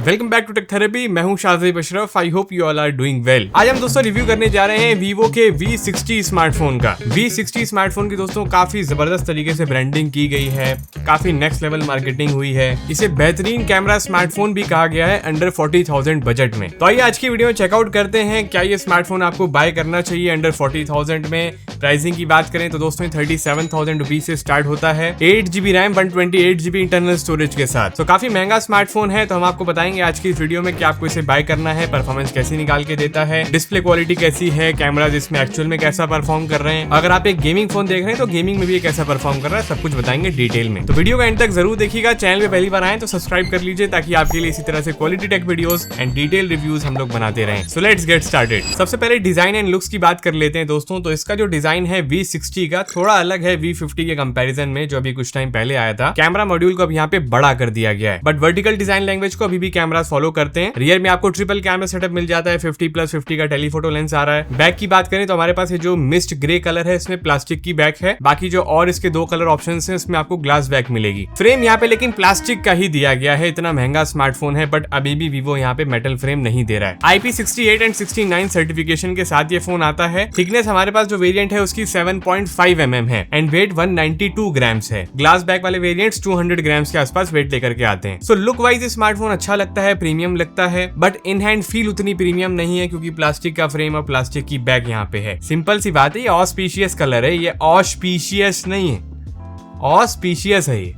Welcome back to Tech Therapy. मैं हूं Shazeb Ashraf. I hope you all are doing well. आज हम दोस्तों रिव्यू करने जा रहे हैं वीवो के V60 स्मार्टफोन का। V60 स्मार्टफोन की दोस्तों काफी जबरदस्त तरीके से ब्रांडिंग की गई है, काफी नेक्स्ट लेवल मार्केटिंग हुई है। इसे बेहतरीन कैमरा स्मार्टफोन भी कहा गया है अंडर 40,000 बजट में। तो आइए आज की वीडियो में चेकआउट करते हैं क्या ये स्मार्टफोन आपको बाय करना चाहिए अंडर 40,000 में। प्राइसिंग की बात करें तो दोस्तों 37,000 रुपीज से स्टार्ट होता है 8GB RAM 128GB internal storage के साथ। तो काफी महंगा स्मार्टफोन है। तो हम आपको बताएंगे आज की इस वीडियो में कि आपको इसे बाय करना है, परफॉर्मेंस कैसी निकाल के देता है, डिस्प्ले क्वालिटी कैसी है, कैमरा इसमें एक्चुअल में कैसा परफॉर्म कर रहे हैं। अगर आप एक गेमिंग फोन देख रहे हैं तो गेमिंग में भी ये कैसा परफॉर्म कर रहा है, सब कुछ बताएंगे डिटेल में। तो वीडियो का एंड तक जरूर देखिएगा। चैनल पे पहली बार आए तो सब्सक्राइब कर लीजिए ताकि आपके लिए इसी तरह से quality take videos and detail reviews हम लोग बनाते रहें। So let's get started. सबसे पहले डिजाइन एंड लुक्स की बात कर लेते हैं दोस्तों। तो इसका जो डिजाइन है V60 का थोड़ा अलग है V50 के कंपैरिजन में, जो अभी कुछ टाइम पहले आया था। कैमरा मॉड्यूल को अब यहाँ पे बड़ा कर दिया गया है, बट वर्टिकल डिजाइन लैंग्वेज को अभी भी कैमरा फॉलो करते हैं। रियर में आपको ट्रिपल कैमरा सेटअप मिल जाता है, 50+50 का टेलीफोटो लेंस आ रहा है। बैक की बात करें तो हमारे पास ये जो मिस्ट ग्रे कलर है इसमें प्लास्टिक की बैक है। बाकी जो और इसके दो कलर ऑप्शंस हैं इसमें आपको ग्लास बैक मिलेगी। फ्रेम यहाँ पे लेकिन प्लास्टिक का ही दिया गया है। इतना महंगा स्मार्टफोन है बट अभी भी वीवो यहाँ पे मेटल फ्रेम नहीं दे रहा है। IP68 एंड 69 सर्टिफिकेशन के साथ ये फोन आता है। थिकनेस हमारे पास जो वेरिएंट है उसकी 7.5 mm है एंड वेट 192 ग्राम्स है। ग्लास बैक वाले वेरिएंट्स 200 ग्राम्स के आसपास वेट लेकर के आते हैं। सो लुक वाइज स्मार्टफोन अच्छा लगता है, प्रीमियम लगता है, बट इन हैंड फील उतनी प्रीमियम नहीं है क्योंकि प्लास्टिक का फ्रेम और प्लास्टिक की बैक यहाँ पे है। सिंपल सी बात है, ये ऑस्पीशियस कलर है, ये ऑस्पीशियस नहीं है, ऑस्पीशियस है ये।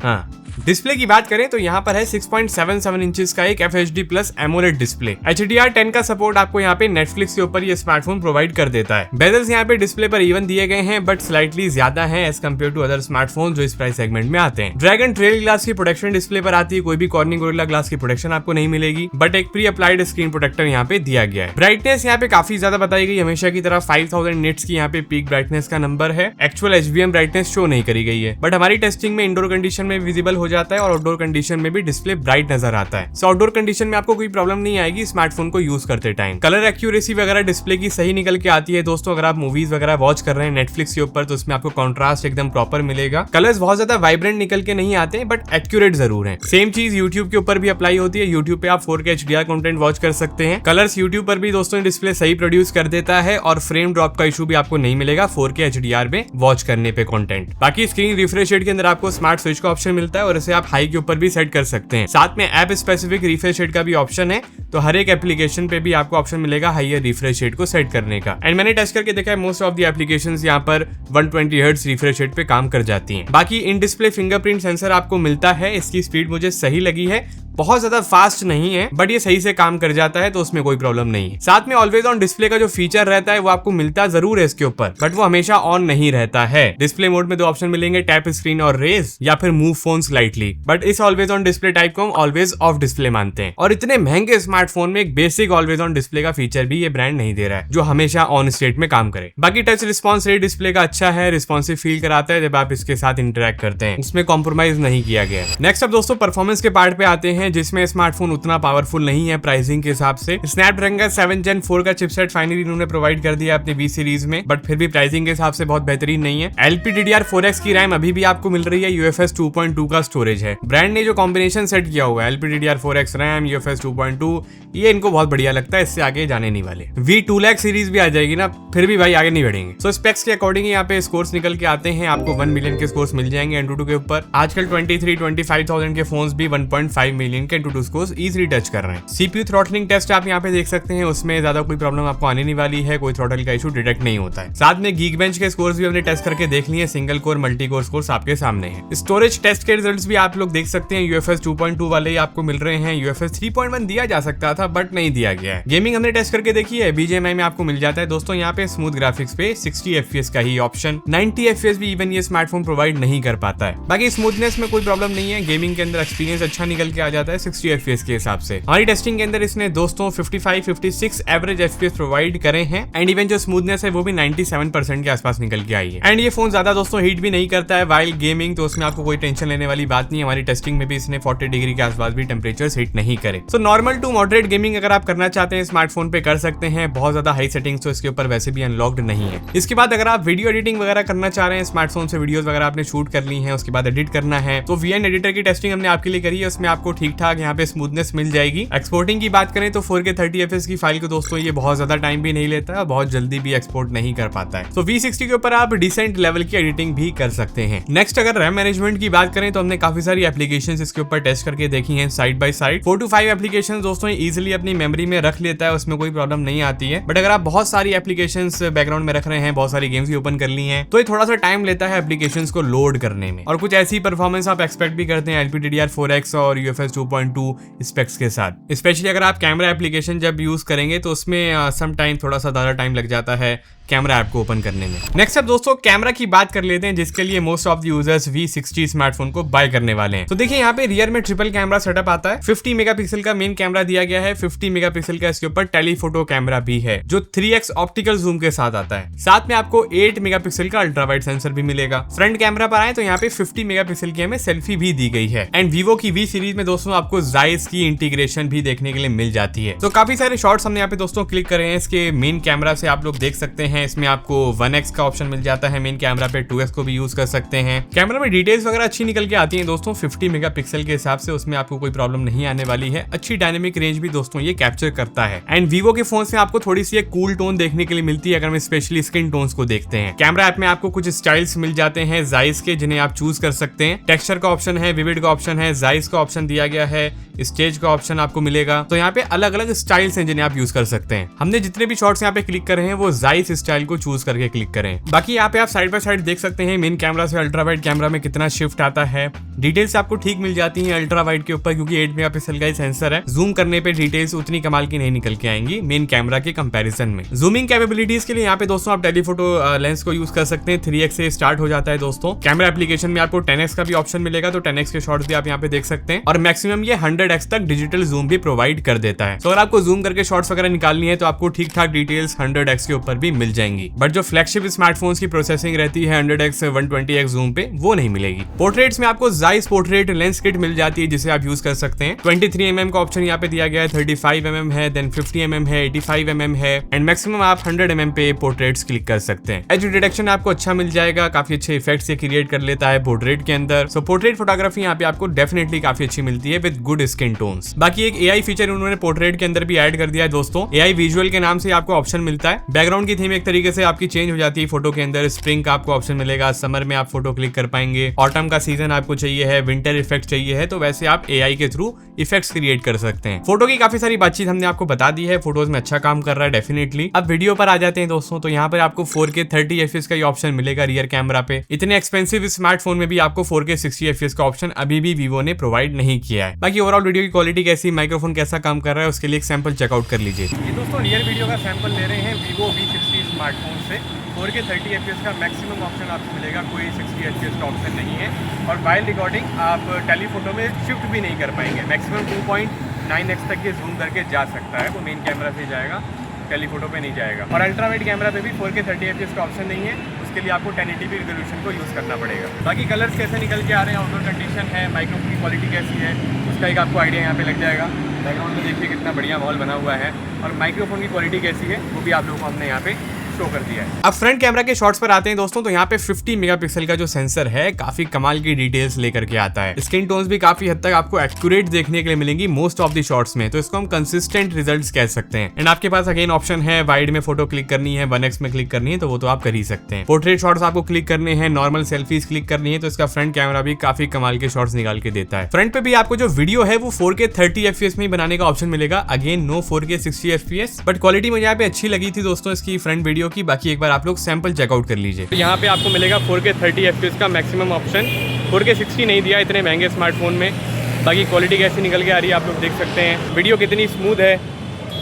हाँ, डिस्प्ले की बात करें तो यहाँ पर है 6.77 इंचेस का एक FHD+ एमोलेड डिस्प्ले। HDR10 का सपोर्ट आपको यहाँ पे नेटफ्लिक्स के ऊपर ये स्मार्टफोन प्रोवाइड कर देता है। बेजल्स यहाँ पे डिस्प्ले पर इवन दिए गए हैं बट स्लाइटली ज्यादा हैं as compare to other smartphone जो इस प्राइस सेगमेंट में आते हैं। ड्रैगन ट्रेल ग्लास की प्रोटेक्शन डिस्प्ले पर आती है, कोई भी कॉर्निंग गोरिल्ला ग्लास की प्रोटेक्शन आपको नहीं मिलेगी, बट एक प्री अप्लाइड स्क्रीन प्रोटेक्टर यहाँ पे दिया गया है। ब्राइटनेस यहाँ पे काफी ज्यादा बताई गई, हमेशा की तरह 5000 निट्स की यहाँ पे पीक ब्राइटनेस का नंबर है। एक्चुअल HBM ब्राइटनेस शो नहीं करी गई है, बट हमारी टेस्टिंग में इंडोर कंडीशन में विजिबल हो जाता है और आउटडोर कंडीशन में भी डिस्प्ले ब्राइट नजर आता है। सो आउटडोर कंडीशन में आपको कोई प्रॉब्लम नहीं आएगी स्मार्टफोन को यूज करते टाइम। कलर एक्यूरेसी वगैरह डिस्प्ले की सही निकल के आती है दोस्तों। अगर आप मूवीज वगैरह वॉच कर रहे हैं नेटफ्लिक्स के ऊपर तो उसमें आपको कॉन्ट्रास्ट एकदम प्रॉपर मिलेगा। कलर्स बहुत ज्यादा वाइब्रेंट निकल के नहीं आते हैं बट एक्यूरेट जरूर है। सेम चीज यूट्यूब के ऊपर भी अप्लाई होती है। यूट्यूब पे आप 4K HDR कंटेंट वॉच कर सकते हैं। कलर्स यूट्यूब पर भी दोस्तों डिस्प्ले सही प्रोड्यूस कर देता है और फ्रेम ड्रॉप का इशू भी आपको नहीं मिलेगा 4K HDR में वॉच करने पे कंटेंट। बाकी स्क्रीन रिफ्रेश रेट के अंदर आपको स्मार्ट स्विच का ऑप्शन मिलता है और इसे आप हाई के ऊपर भी सेट कर सकते हैं। साथ में ऐप स्पेसिफिक रिफ्रेश रेट का भी ऑप्शन है, तो हर एक एप्लीकेशन पे भी आपको ऑप्शन मिलेगा हाईयर रिफ्रेश रेट को सेट करने का। एंड मैंने टेस्ट करके देखा है मोस्ट ऑफ द एप्लीकेशंस यहाँ पर 120 हर्ट्ज रिफ्रेश रेट पे काम कर जाती हैं। बाकी इन डिस्प्ले फिंगरप्रिंट सेंसर आपको मिलता है, इसकी स्पीड मुझे सही लगी है, बहुत ज्यादा फास्ट नहीं है बट ये सही से काम कर जाता है तो उसमें कोई प्रॉब्लम नहीं है। साथ में ऑलवेज ऑन डिस्प्ले का जो फीचर रहता है वो आपको मिलता जरूर है इसके ऊपर, बट वो हमेशा ऑन नहीं रहता है। डिस्प्ले मोड में दो ऑप्शन मिलेंगे, टैप स्क्रीन और रेज या फिर मूव फोन स्लाइटली, बट इस ऑलवेज ऑन डिस्प्ले टाइप को हम ऑलवेज ऑफ डिस्प्ले मानते हैं। और इतने महंगे स्मार्टफोन में एक बेसिक ऑलवेज ऑन डिस्प्ले का फीचर भी ये ब्रांड नहीं दे रहा है जो हमेशा ऑन स्टेट में काम करे। बाकी टच रिस्पॉन्स रेट डिस्प्ले का अच्छा है, रिस्पॉन्सिव फील कराता है जब आप इसके साथ इंटरेक्ट करते हैं, उसमें कॉम्प्रोमाइज नहीं किया गया है। नेक्स्ट अब दोस्तों परफॉर्मेंस के पार्ट पे आते हैं जिसमें स्मार्टफोन उतना पावरफुल नहीं है प्राइसिंग के हिसाब से। स्नैपड्रैगन 7 Gen 4 का चिपसेट फाइनली इन्होंने प्रोवाइड कर दिया अपने V सीरीज में, बट फिर भी प्राइसिंग के हिसाब से बहुत बेहतरीन नहीं है। LPDDR4X की रैम अभी भी आपको मिल रही है, UFS 2.2 का स्टोरेज है। ब्रांड ने जो कॉम्बिनेशन सेट किया हुआ है LPDDR4X रैम UFS 2.2, ये इनको बहुत बढ़िया लगता है, इससे आगे जाने नहीं वाले। V2 Lakh सीरीज भी आ जाएगी ना, फिर भी भाई आगे नहीं बढ़ेंगे। सो स्पेक्स के अकॉर्डिंग यहाँ पे स्कोर्स निकल के आते हैं, आपको 1 मिलियन के स्कोर्स मिल जाएंगे Antutu के ऊपर। आजकल 23-25,000 के फोन्स भी 1.5 मिलियन के Antutu स्कोर्स इजीली टच कर रहे हैं। CPU थ्रॉटलिंग टेस्ट आप यहाँ पे देख सकते हैं, उसमें ज्यादा कोई प्रॉब्लम आपको आने नहीं वाली है, कोई थ्रॉटल का इशू डिटेक्ट नहीं होता है। साथ में Geekbench के स्कोर्स भी हमने टेस्ट करके देख लिए, single core multi core scores आपके सामने हैं। स्टोरेज टेस्ट के रिजल्ट्स भी आप लोग देख सकते हैं, UFS 2.2 वाले ही आपको मिल रहे हैं। UFS 3.1 दिया जा सकता था बट नहीं दिया गया है। गेमिंग हमने टेस्ट करके देखी है, BGMI में आपको मिल जाता है दोस्तों यहाँ पे स्मूथ ग्राफिक्स पे 60 FPS का ही ऑप्शन। 90 FPS भी इवन ये स्मार्टफोन प्रोवाइड नहीं कर पाता है। बाकी स्मूथनेस में कोई प्रॉब्लम नहीं है, गेमिंग के अंदर एक्सपीरियंस अच्छा निकल के आ जाता है 60 FPS के हिसाब से। हमारी टेस्टिंग के अंदर इसने दोस्तों 55-56 एवरेज FPS प्रोवाइड करे हैं एंड इवन जो स्मूथनेस है वो भी 97% के आसपास निकल के आई है। एंड ये फोन ज्यादा दोस्तों हीट भी नहीं करता है वाइल गेमिंग, तो उसमें आपको कोई टेंशन लेने वाली बात नहीं। हमारी टेस्टिंग में भी इसने 40 डिग्री के आसपास भी टेम्परेचर हिट नहीं करे। So normal to moderate gaming अगर आप करना चाहते हैं स्मार्टफोन पे कर सकते हैं, बहुत ज्यादा हाई सेटिंग्स तो इसके ऊपर वैसे भी अनलॉक्ड नहीं है। इसके बाद अगर आप वीडियो एडिटिंग वगैरह करना चाह रहे हैं, स्मार्टफोन से वीडियोस वगैरह आपने शूट कर ली हैं, उसके बाद एडिट करना है, तो VN एडिटर की टेस्टिंग हमने आपके लिए करी है, उसमें आपको ठीक ठीक ठाक यहाँ पे स्मूथनेस मिल जाएगी। एक्सपोर्टिंग की बात करें तो 4K 30fps की फाइल को दोस्तों ये बहुत ज्यादा टाइम भी नहीं लेता है, बहुत जल्दी भी एक्सपोर्ट नहीं कर पाता है। तो V60 के ऊपर आप डिसेंट लेवल की एडिटिंग भी कर सकते हैं। नेक्स्ट अगर रैम मैनेजमेंट की बात करें तो हमने काफी सारी एप्लीकेशंस इसके ऊपर टेस्ट करके देखी हैं side by side. 4 to 5 applications दोस्तों इजीली अपनी मेमोरी में रख लेता है, उसमें कोई प्रॉब्लम नहीं आती है। बट अगर आप बहुत सारी एप्लीकेशंस बैकग्राउंड में रख रहे हैं, बहुत सारी गेम्स भी ओपन कर ली हैं, तो ये थोड़ा सा टाइम लेता है एप्लीकेशंस को लोड करने में। और कुछ ऐसी परफॉर्मेंस आप एक्सपेक्ट भी करते हैं LPDDR4X और UFS 2.2 स्पेक्स के साथ। स्पेशली अगर आप कैमरा एप्लीकेशन जब यूज करेंगे तो उसमें सम टाइम थोड़ा सा ज्यादा टाइम लग जाता है कैमरा ऐप को ओपन करने में। नेक्स्ट अब दोस्तों कैमरा की बात कर लेते हैं, जिसके लिए most of the users V60 smartphone को बाय करने वाले हैं। तो देखिए यहाँ पे रियर में ट्रिपल कैमरा सेटअप आता है। 50 मेगापिक्सल का मेन कैमरा दिया गया है, 50 मेगापिक्सल का इसके ऊपर टेलीफोटो कैमरा भी है जो 3x ऑप्टिकल जूम के साथ आता है। साथ में आपको 8 मेगापिक्सल का अल्ट्रा वाइड सेंसर भी मिलेगा। फ्रंट कैमरा पर आए तो यहाँ पे 50 मेगापिक्सल की हमें सेल्फी भी दी गई है। एंड वीवो की V सीरीज में दोस्तों आपको जाइस की इंटीग्रेशन भी देखने के लिए मिल जाती है। तो काफी सारे शॉट्स हमने यहाँ पे दोस्तों क्लिक करे हैं इसके मेन कैमरा से, आप लोग देख सकते हैं। इसमें आपको 1x का ऑप्शन मिल जाता है मेन कैमरा पे, 2x को भी यूज कर सकते हैं। कैमरा में डिटेल्स वगैरह अच्छी निकल के आती हैं दोस्तों 50 मेगापिक्सल के हिसाब से, उसमें आपको कोई प्रॉब्लम नहीं आने वाली है। अच्छी डायनेमिक रेंज भी दोस्तों ये कैप्चर करता है। एंड वीवो के फोन में आपको थोड़ी सी एक कूल टोन देखने के लिए मिलती है अगर हम स्पेशली स्किन टोन्स को देखते हैं। कैमरा ऐप में आपको कुछ स्टाइल्स मिल जाते हैं जाइस के, जिन्हें आप चूज कर सकते हैं। टेक्सचर का ऑप्शन है, विविड का ऑप्शन है, जाइस का ऑप्शन दिया गया है, स्टेज का ऑप्शन आपको मिलेगा। तो यहाँ पे अलग अलग स्टाइल्स हैं जिन्हें आप यूज कर सकते हैं। हमने जितने भी शॉट्स यहाँ पे क्लिक करे हैं वो जाइस स्टाइल को चूज करके क्लिक करें। बाकी यहाँ पे आप साइड बाय साइड देख सकते हैं मेन कैमरा से अल्ट्रा वाइड कैमरा में कितना शिफ्ट आता है। डिटेल्स आपको ठीक मिल जाती हैं अल्ट्रा वाइड के ऊपर, क्योंकि 8 मेगापिक्सल का ही सेंसर है। जूम करने पे डिटेल्स उतनी कमाल की नहीं निकल के आएंगी मेन कैमरा के कंपैरिजन में। जूमिंग कैपेबिलिटीज के लिए यहाँ पे दोस्तों आप टेलीफोटो लेंस को यूज कर सकते हैं। 3x से स्टार्ट हो जाता है दोस्तों। कैमरा एप्लीकेशन में आपको 10x का भी ऑप्शन मिलेगा, तो 10x के शॉट्स भी आप यहाँ पे देख सकते हैं। और मैक्सिमम ये 100x तक डिजिटल जूम भी प्रोवाइड कर देता है। तो अगर आपको जूम करके शॉट्स वगैरह निकालनी है तो आपको ठीक ठाक डिटेल्स 100x के ऊपर भी मिल जाएंगी। बट जो फ्लैगशिप स्मार्टफोन्स की प्रोसेसिंग रहती है 100x 120x जूम पे, वो नहीं मिलेगी। पोर्ट्रेट्स में आपको जाइस पोर्ट्रेट लेंस किट मिल जाती है जिसे आप यूज कर सकते हैं। 23mm का ऑप्शन यहाँ पे दिया गया है, 35mm है, देन 50mm है, 85mm है, एंड मैक्सिमम आप 100mm पे पोर्ट्रेट्स क्लिक कर सकते हैं। एज डिटेक्शन आपको अच्छा मिल जाएगा, काफी अच्छे इफेक्ट्स ये क्रिएट कर लेता है पोर्ट्रेट के अंदर। सो पोर्ट्रेट फोटोग्राफी यहाँ पे आपको डेफिनेटली काफी अच्छी मिलती है विद गुड स्किन टोन्स। बाकी एक AI फीचर उन्होंने पोर्ट्रेट के अंदर भी ऐड कर दिया है दोस्तों। AI विजुअल के नाम से आपको ऑप्शन मिलता है। बैकग्राउंड की थीम एक तरीके से आपकी चेंज हो जाती है फोटो के अंदर। स्प्रिंग का आपको ऑप्शन मिलेगा, समर में आप फोटो क्लिक कर पाएंगे, ऑटम का सीजन आपको चाहिए है, विंटर इफेक्ट चाहिए है, तो वैसे आप AI के थ्रू इफेक्ट्स क्रिएट कर सकते हैं। फोटो की काफी सारी बातचीत हमने आपको बता दी है, फोटोज में अच्छा काम कर रहा है डेफिनेटली। अब वीडियो पर आ जाते हैं दोस्तों, तो यहाँ पर आपको 4K 30fps का ऑप्शन मिलेगा रियर कैमरा पे। इतने एक्सपेंसिव स्मार्टफोन में भी आपको 4K 60fps का ऑप्शन अभी भी वीवो ने प्रोवाइड नहीं किया है। बाकी ओवरऑल वीडियो की क्वालिटी कैसी, माइक्रोफोन कैसा काम कर रहा है, उसके लिए एक सैंपल चेकआउट कर लीजिए। ये दोस्तों रियल वीडियो का सैंपल ले रहे हैं वीवो V60 स्मार्टफोन से। 4K 30fps का मैक्सिमम ऑप्शन आपको मिलेगा, कोई 60fps का ऑप्शन नहीं है। और वाइल रिकॉर्डिंग आप टेलीफोटो में शिफ्ट भी नहीं कर पाएंगे। मैक्सिमम 2.9x तक ये जूम करके जा सकता है, वो मेन कैमरा से जाएगा, टेलीफोटो पे नहीं जाएगा। और अल्ट्रा वाइड कैमरा पे भी 4K 30fps का ऑप्शन नहीं है, उसके लिए आपको 1080p रिजोल्यूशन को यूज़ करना पड़ेगा। बाकी कलर्स कैसे निकल के आ रहे हैं, आउटडोर कंडीशन है, माइक्रोफोन की क्वालिटी कैसी है, उसका एक आपको आइडिया यहाँ पे लग जाएगा। बैकग्राउंड में देखिए कितना बढ़िया माहौल बना हुआ है, और माइक्रोफोन की क्वालिटी कैसी है वो भी आप लोगों को हमने यहाँ पे शो कर दिया है। अब फ्रंट कैमरा के शॉट्स पर आते हैं दोस्तों, तो यहाँ पे 50 मेगापिक्सल का जो सेंसर है काफी कमाल की डिटेल्स लेकर के आता है। स्किन टोन्स भी काफी हद तक आपको एक्यूरेट देखने के लिए मिलेंगी मोस्ट ऑफ द शॉट्स में, तो इसको हम कंसिस्टेंट रिजल्ट्स कह सकते हैं। एंड आपके पास अगेन ऑप्शन है, वाइड में फोटो क्लिक करनी है, 1x में क्लिक करनी है, तो वो तो आप कर ही सकते हैं। पोर्ट्रेट शॉट्स आपको क्लिक करने हैं, नॉर्मल सेल्फीज क्लिक करनी है, तो इसका फ्रंट कैमरा भी काफी कमाल के शॉट्स निकाल के देता है। फ्रंट पे भी आपको जो वीडियो है वो 4K 30fps में ही बनाने का ऑप्शन मिलेगा। Again no 4K 60fps, but quality मुझे यहाँ पे अच्छी लगी थी दोस्तों इसकी फ्रंट वीडियो की। बाकी एक बार आप लोग सैंपल चेकआउट कर लीजिए। तो यहाँ पे आपको मिलेगा 4K 30fps का मैक्सिमम ऑप्शन। 4K 60 नहीं दिया इतने महंगे स्मार्टफोन में। बाकी क्वालिटी कैसी निकल के आ रही है आप लोग देख सकते हैं। वीडियो कितनी स्मूथ है,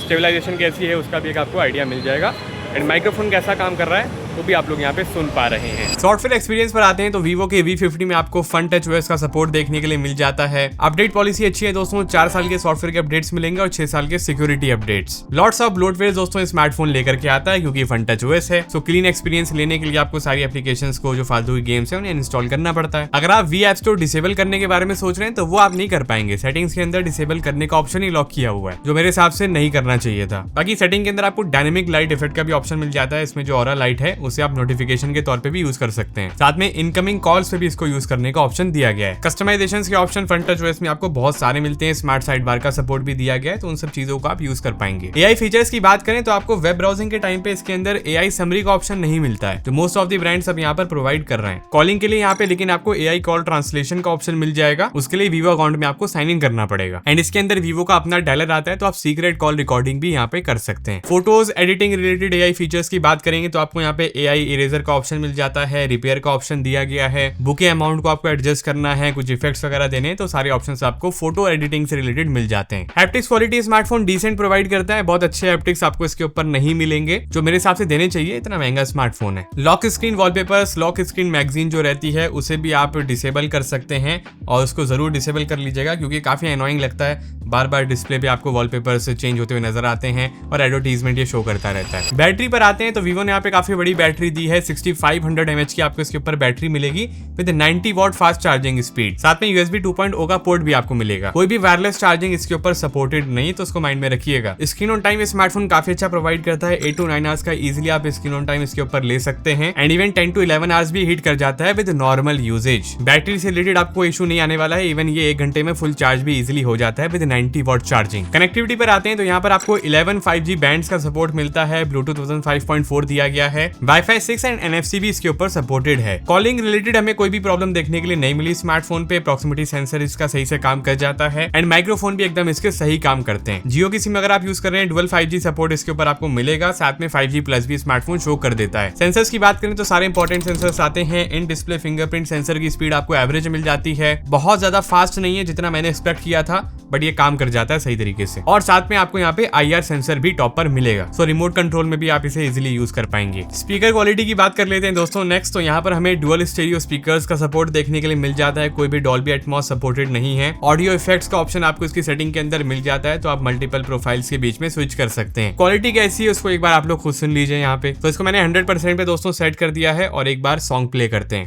स्टेबलाइजेशन कैसी है, उसका भी एक आपको आइडिया मिल जाएगा। एंड माइक्रोफोन कैसा काम कर रहा है वो भी आप लोग यहाँ पे सुन पा रहे हैं। सॉफ्टवेयर एक्सपीरियंस पर आते हैं, तो वीवो के V50 में आपको फन टच OS का सपोर्ट देखने के लिए मिल जाता है। अपडेट पॉलिसी अच्छी है दोस्तों, 4 साल के सॉफ्टवेयर के अपडेट्स मिलेंगे और 6 साल के security updates. Lots of bloatware दोस्तों स्मार्टफोन लेकर के आता है क्योंकि फन टच OS है। सो क्लीन एक्सपीरियंस लेने के लिए आपको सारी एप्लीकेशंस को जो फालतू की गेम्स है उन्हें इंस्टॉल करना पड़ता है। अगर आप V ऐप स्टोर डिसेबल करने के बारे में सोच रहे हैं तो वो आप नहीं कर पाएंगे। सेटिंग्स के अंदर डिसेबल करने का ऑप्शन ही लॉक किया हुआ है, जो मेरे हिसाब से नहीं करना चाहिए था। बाकी सेटिंग के अंदर आपको डायनेमिक लाइट इफेक्ट का भी ऑप्शन मिल जाता है। इसमें जो ऑरा लाइट है उसे आप नोटिफिकेशन के तौर पे भी यूज कर सकते हैं। साथ में इनकमिंग कॉल्स पे भी इसको यूज करने का ऑप्शन दिया गया है। कस्टमाइजेशन के ऑप्शन फ्रंट टच ओएस में आपको बहुत सारे मिलते हैं, स्मार्ट साइड बार का सपोर्ट भी दिया गया है, तो उन सब चीजों को आप यूज कर पाएंगे। एआई फीचर्स की बात करें तो आपको वेब ब्राउजिंग के टाइम पे इसके अंदर एआई समरी का ऑप्शन नहीं मिलता है, तो मोस्ट ऑफ द ब्रांड्स अब यहाँ पर प्रोवाइड कर रहे हैं कॉलिंग के लिए यहाँ पे, लेकिन आपको एआई कॉल ट्रांसलेशन का ऑप्शन मिल जाएगा। उसके लिए वीवो अकाउंट में आपको साइन इन करना पड़ेगा एंड इसके अंदर वीवो का अपना डायलर आता है, तो आप सीक्रेट कॉल रिकॉर्डिंग भी यहाँ पे कर सकते हैं। Photos editing related AI features की बात करेंगे तो आपको यहाँ पे एआई इरेजर का ऑप्शन मिल जाता है, रिपेयर का ऑप्शन दिया गया है, बुके अमाउंट को आपको एडजस्ट करना है, कुछ इफेक्ट्स वगैरह देने, तो सारे ऑप्शंस आपको फोटो एडिटिंग से रिलेटेड मिल जाते हैं। Haptics quality smartphone decent provide करता है, बहुत अच्छे हैप्टिक्स आपको इसके ऊपर नहीं मिलेंगे जो मेरे हिसाब से देने चाहिए, इतना महंगा स्मार्टफोन है। Lock screen wallpapers, lock screen magazine जो रहती है उसे भी आप डिसेबल कर सकते हैं और उसको जरूर डिसेबल कर लीजिएगा क्योंकि काफी एनोइंग लगता है, बार बार डिस्प्ले पे आपको वॉलपेपर्स चेंज होते हुए नजर आते हैं और एडवर्टीजमेंट ये शो करता रहता है। बैटरी पर आते हैं तो वीवो ने यहाँ पे काफी बड़ी बैटरी दी है, 6500 mAh की आपको इसके ऊपर बैटरी मिलेगी with 90 watt fast charging speed. साथ में USB 2.0 का पोर्ट भी आपको मिलेगा। कोई भी वायरलेस चार्जिंग इसके ऊपर सपोर्टेड नहीं, तो उसको माइंड में रखिएगा। स्क्रीन ऑन टाइम स्मार्टफोन काफी अच्छा प्रोवाइड करता है, 8 to 9 आवर्स का इजीली आप स्क्रीन ऑन टाइम इसके ऊपर ले सकते हैं एंड इवन 10 to 11 आवर्स भी हिट कर जाता है विद नॉर्मल यूजेज। बैटरी से रिलेटेड आपको इशू नहीं आने वाला है, इवन ये 1 घंटे में फुल चार्ज भी इजीली हो जाता है विद 90 वॉट चार्जिंग। कनेक्टिविटी पर आते हैं तो यहाँ पर आपको 11 5G बैंड्स का सपोर्ट मिलता है, ब्लूटूथ वर्जन 5.4 दिया गया है, वाईफाई 6 एंड NFC भी इसके ऊपर सपोर्टेड है। कॉलिंग रिलेटेड हमें कोई भी प्रॉब्लम देखने के लिए नहीं मिली स्मार्टफोन पे, प्रॉक्सिमिटी सेंसर इसका सही से काम कर जाता है एंड माइक्रोफोन भी एकदम इसके सही काम करते हैं। जियो की सिम अगर आप यूज कर रहे हैं डुअल 5G सपोर्ट इसके ऊपर आपको मिलेगा, साथ में 5G प्लस भी स्मार्टफोन शो कर देता है। सेंसर्स की बात करें तो सारे इंपॉर्टेंट सेंसर्स आते हैं। इन डिस्प्ले फिंगरप्रिंट सेंसर की स्पीड आपको एवरेज मिल जाती है, बहुत ज्यादा फास्ट नहीं है जितना मैंने एक्सपेक्ट किया था, बट ये काम कर जाता है सही तरीके से। और साथ में आपको यहाँ पे IR सेंसर भी टॉप पर मिलेगा, सो रिमोट कंट्रोल में भी आप इसे इजीली यूज कर पाएंगे। स्पीकर क्वालिटी की बात कर लेते हैं दोस्तों नेक्स्ट, तो यहाँ पर हमें डुअल स्टीरियो स्पीकर्स का सपोर्ट देखने के लिए मिल जाता है, कोई भी डॉल्बी एटमॉस सपोर्टेड नहीं है। ऑडियो इफेक्ट्स का ऑप्शन आपको इसकी सेटिंग के अंदर मिल जाता है, तो आप मल्टीपल प्रोफाइल्स के बीच में स्विच कर सकते हैं। क्वालिटी कैसी है उसको एक बार आप लोग खुद सुन लीजिए यहाँ पे। तो इसको मैंने 100% पे दोस्तों सेट कर दिया है और एक बार सॉन्ग प्ले करते हैं।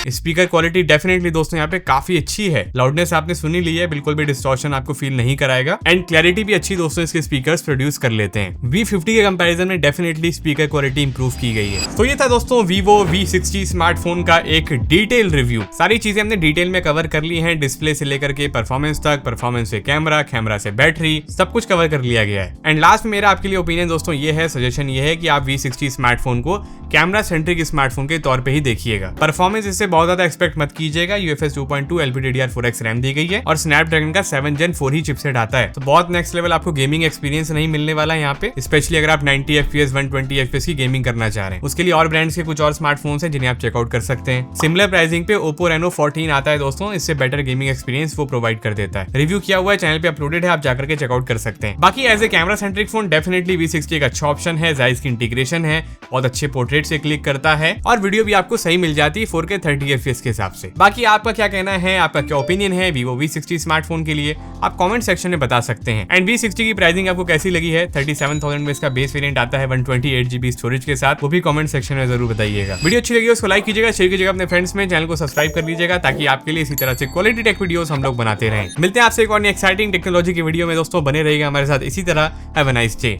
स्पीकर क्वालिटी डेफिनेटली दोस्तों यहाँ पे काफी अच्छी है, लाउडनेस आपने सुनी ली है, बिल्कुल भी डिस्टॉर्शन आपको फील नहीं कराएगा एंड क्लैरिटी भी अच्छी दोस्तों इसके स्पीकर्स प्रोड्यूस कर लेते हैं। V50 के कंपैरिजन में डेफिनेटली स्पीकर क्वालिटी इंप्रूव की गई है। तो ये था दोस्तों Vivo V60 स्मार्टफोन का एक डिटेल रिव्यू। सारी चीजें हमने डिटेल में कवर कर ली है, डिस्प्ले से लेकर के परफॉर्मेंस तक, परफॉर्मेंस से कैमरा, कैमरा से बैटरी, सब कुछ कवर कर लिया गया है। एंड लास्ट में मेरा आपके लिए ओपिनियन दोस्तों ये है, सजेशन ये है कि आप V60 स्मार्टफोन को कैमरा सेंट्रिक स्मार्टफोन के तौर पे ही देखिएगा। परफॉर्मेंस इससे बहुत ज्यादा एक्सपेक्ट मत कीजिएगा, UFS 2.2 LPDDR4X रैम दी गई है और स्नैपड्रैगन का 7 Gen 4 ही चिपसेट आता है, तो बहुत नेक्स्ट लेवल आपको गेमिंग एक्सपीरियंस नहीं मिलने वाला है यहाँ पे, स्पेशली अगर आप 90 FPS 120 FPS की गेमिंग करना चाह रहे हैं। उसके लिए और ब्रांड्स के कुछ और स्मार्टफोन्स हैं जिन्हें आप चेकआउट कर सकते हैं। सिमिलर प्राइसिंग पे Oppo Reno 14 आता है दोस्तों, इससे बेटर गेमिंग एक्सपीरियंस वो प्रोवाइड कर देता है। रिव्यू किया हुआ है, चैनल पे अपलोडेड है, आप जाकर के चेकआउट कर सकते हैं। बाकी as a camera centric phone definitely V60 एक अच्छा ऑप्शन है, जायज की इंटीग्रेशन है, बहुत अच्छे पोर्ट्रेट से क्लिक करता है और वीडियो भी आपको सही मिल जाती है 4K 30 FPS के हिसाब से। बाकी आपका क्या कहना है, आपका क्या ओपिनियन है Vivo V60 स्मार्टफोन के लिए, आप कमेंट सेक्शन में बता सकते हैं। एंड V60 की प्राइसिंग आपको कैसी लगी है, 37,000 में इसका बेस वेरिएंट आता है 128 GB स्टोरेज के साथ, वो भी कमेंट सेक्शन में जरूर बताइएगा। वीडियो अच्छी लगी उसको लाइक कीजिएगा, शेयर कीजिएगा अपने फ्रेंड्स में, चैनल को सब्सक्राइब कर लीजिएगा ताकि आपके लिए इसी तरह से क्वालिटी टेक वीडियोस हम लोग बनाते रहें। मिलते हैं आपसे एक और एक्साइटिंग टेक्नोलॉजी की वीडियो में दोस्तों, बने रहिएगा हमारे साथ इसी तरह। Have a nice day.